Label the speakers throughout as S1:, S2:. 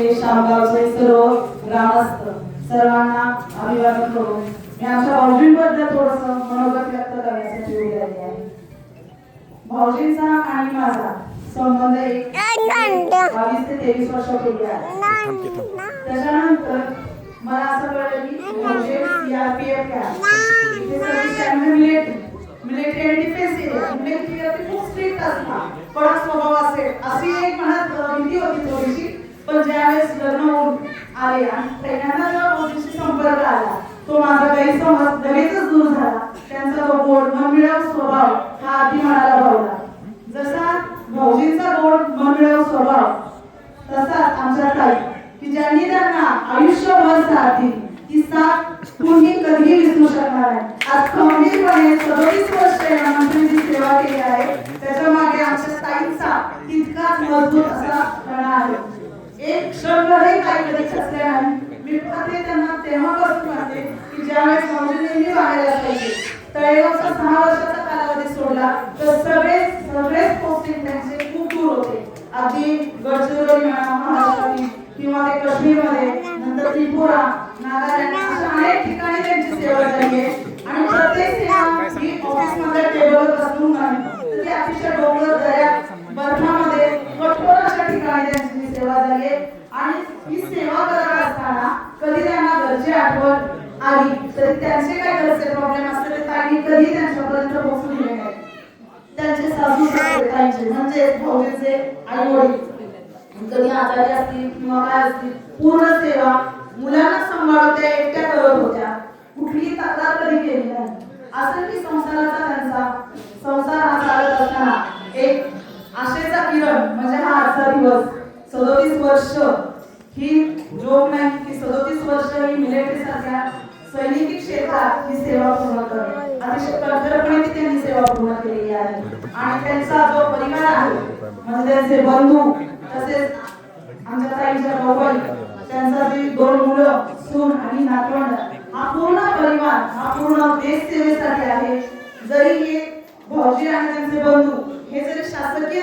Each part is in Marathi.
S1: गावचे शामगावचे सर्व ग्रामस्थ सर्वांना अभिवादन करून मी आमच्या भाऊजींबद्दल थोडस मनोगत व्यक्त करण्यासाठी उभी राहिली आहे. भाऊजींचा आणि माझा संबंध एक 22 ते 23 वर्षापूर्वी आहे. त्याच्यानंतर मला असं कळलं की भाऊजी CRPF इथे सर्व्हिस त्यांना मिलिटरी आणि डिफेन्स एरिया मिलिटरी खूप स्ट्रिक्ट असतात, कडक स्वभाव असेल अशी एक मनात भीती होती थोडीशी. पण ज्यावेळेस लग्न होऊन आले आणि पहिल्यांदा जेव्हा भाऊजींशी संपर्क आला तो माझा गैरसमज लगेचच दूर झाला. त्यांचा तो गोड मनमिळावू स्वभाव हा अगदी मनाला भावला. जसा भाऊजींचा गोड मनमिळावू स्वभाव तसाच आमच्या ताई की ज्यांनी त्यांना आयुष्यभर साथ दिली ती साथ कुणी कधीही विसरू शकणार नाही. आज खंबीरपणे 37 वर्ष या मंत्रीची सेवा केली आहे. त्याच्या मागे आमच्या ताईंचा तितकाच मजबूत असा कणा आहे. एक क्षणभरही काही कधी खचले नाही. मी पाहते त्यांना तेव्हापासून पाहते की ज्यावेळेस भाऊजी नेहमी बाहेर असायचे. तळेगावचा 6 वर्षाचा कालावधी सोडला तर सगळेच पोस्टिंग त्यांचे खूप दूर होते. अगदी गडचिरोली म्हणा, महाराष्ट्रातील किंवा ते काश्मीरमध्ये, नंतर त्रिपुरा, नागालँड अशा अनेक ठिकाणी त्यांची सेवा झाली आहे. आणि प्रत्येक सेवा ही ऑफिसमध्ये टेबलवर बसून नाही तर ती अतिशय डोंगर दऱ्या बर्फामध्ये कठोर अशा ठिकाणी त्यांची सेवा झाली आहे. आणि ही सेवा करत असताना कधी त्यांना घरची आठवण आली तरी त्यांचे काय घरचे प्रॉब्लेम असले ते ताईंनी कधी त्यांच्यापर्यंत पोहोचू दिले नाही. त्यांचे सासू सासरे म्हणजे भाऊजींचे आई वडील कधी आजारी असतील किंवा काय असतील पूर्ण सेवा मुलांना सांभाळून त्या एकट्या करत होत्या. कुठलीही तक्रार कधी केली नाही. असं की संसाराचा त्यांचा संसार हा चालत असताना एक आशेचा किरण म्हणजे हा आजचा दिवस 37 वर्ष ही जोक नाही की 37 वर्ष ही मिलिटरी सारख्या सैनिकी क्षेत्रात ही सेवा पूर्ण करणे अतिशय कठोरपणे त्यांनी सेवा पूर्ण केलेली आहे. आणि त्यांचा जो परिवार आहे म्हणजे त्यांचे बंधू तसेच आमच्या ताईच्या भाऊ त्यांचा जी 2 मुलं सून आणि नातवंड हा पूर्ण परिवार हा पूर्ण देश सेवेसाठी आहे. जरी हे भाऊजी आणि त्यांचे बंधू हे जरी शासकीय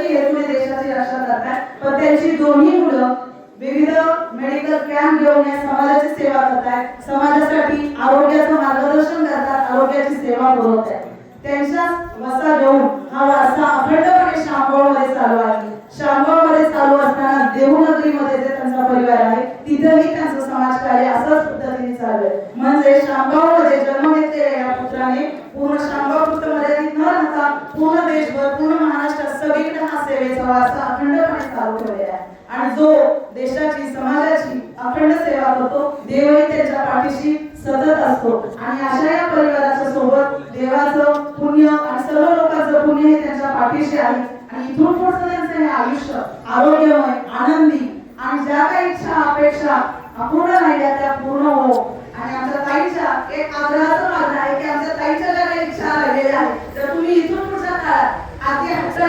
S1: हेतूने देशाची रक्षा करतात पण त्यांची दोन्ही मुलं विविध मेडिकल कॅम्प घेऊन या समाजाची सेवा करतात. समाजासाठी आरोग्याचं मार्गदर्शन करतात, आरोग्याची सेवा पुरवतात. त्यांचा वसा घेऊन हा वारसा अखंडपणे शामगावमध्ये चालू आहे. शामगावमध्ये चालू असताना देहूनगरीमध्ये जे त्यांचा परिवार आहे तिथेही त्यांचं समाजकार्य असाच पद्धतीने चालू आहे. म्हणजे शामगावमध्ये जन्म घेतलेल्या या पुत्राने पूर्ण शामगाव पुत्र मर्यादित न राहता पूर्ण देशभर पूर्ण महाराष्ट्रात सगळीकडे हा सेवेचा वारसा अखंडपणे चालू ठेवलेला आहे. आणि जो देशाची समाजाची अखंड सेवा करतो देवही त्याच्या पाठीशी सतत असतो. आणि अशा या परिवाराच्या सोबत देवाचं पुण्य आणि सर्व लोकांचं पुण्य हे त्यांच्या पाठीशी आहे. आणि इथून पुढचं त्यांचं हे आयुष्य आरोग्यमय आनंदी आणि ज्या काही इच्छा अपेक्षा अपूर्ण राहिल्या त्या पूर्ण हो. आणि आमच्या ताईच्या एक आग्रहाचं मागणं आहे की आमच्या ताईच्या ज्या काही इच्छा राहिलेल्या आहेत तर तुम्ही इथून पुढच्या काळात आधी हट्ट